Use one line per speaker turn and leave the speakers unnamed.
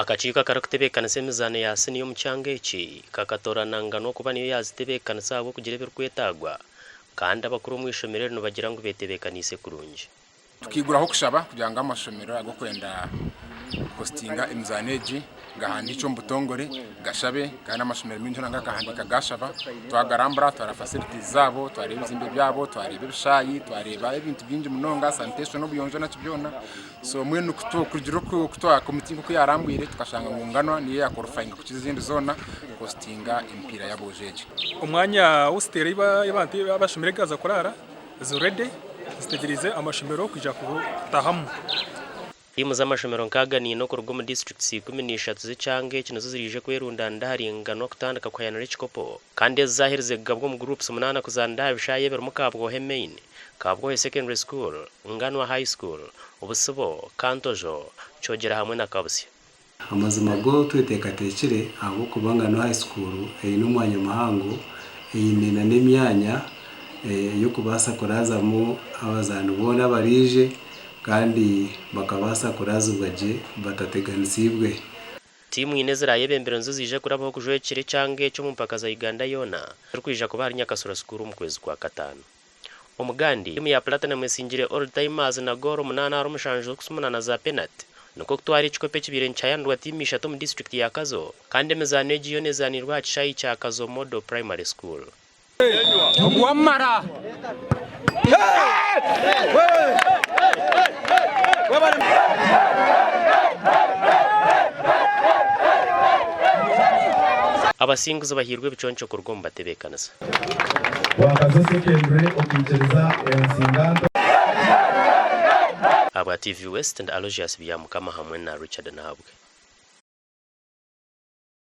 Akakiiko akarakitebeekanisa emizaano ya niyo mu kyanga eki kakatorana Nganwa kuba niyo yazitebeekanisa abo kugira ebirikwetagwa kandi abakuru mu ishomero rino bagira ngo betebeekanise kurungi.
Tukiguraho kushaba kugira ngo amashomero ago kwenda postinga emizaano egi gahandika omu butongore gashabe kandi amashomero mingi nanga gahandika gashaba twagarambura twara facilities zabo twareba ebizimbe byabo twareba ebishayi twareba ebintu bingi munonga sanitation n'obuyonjo nakyo byona so mwenu kugira kutwa committee ko yarambwire tukashanga ngo Nganwa niyo yakorufayinga ku kizindi zona postinga impira yabojeje.
Umwanya w'usiteri y'abantu abashomero gaza kurara zurede zitegereze amashomero kujya kutahamu.
Timu z'amashomero nkagani no kurugwa mu districts 13 z'icyange eki nazo zirije kwerundanda hari Nganwa kutandika kwa yanare chikopo kandi zahereze gabwo mu groups 8 kuzanda bishaye bero mu Kabwohe main, Kabwohe secondary school, Nganwa high school, Obusibo, Kantojo, Chogera hamwe na Kabusya.
Amazima go twetekatekere abo kuba Nganwa high school n'umwanya mahango yinena n'imyanya yo kubasa kurazamo abazana ubona barije kandi bakabasa kurazubwaje batateganisibwe.
Timu inezera yebembero nzo zije kurabaho kujwekire cyange cyo mu Empaka za Uganda yona kwija kuba hari Nyakasura skuru mu kwezi kwa 5. Omugandi timu ya Platinum esingire all timers na goro 8 ari umushanjo kusumunana za penalty nuko twari ikikope kibire ncyayandwa timu 3 mu district ya Kazo kandi emezane giyo nezanirwa kishayi cya Kazo Model Primary School.
Wamara
abasinguzo bahirwe biconco kurugomba tebekanisa
Agacencwire okinjiriza ensingando
aba TV West and Aloysius Byamukama hamwe na Richard Nahabwe.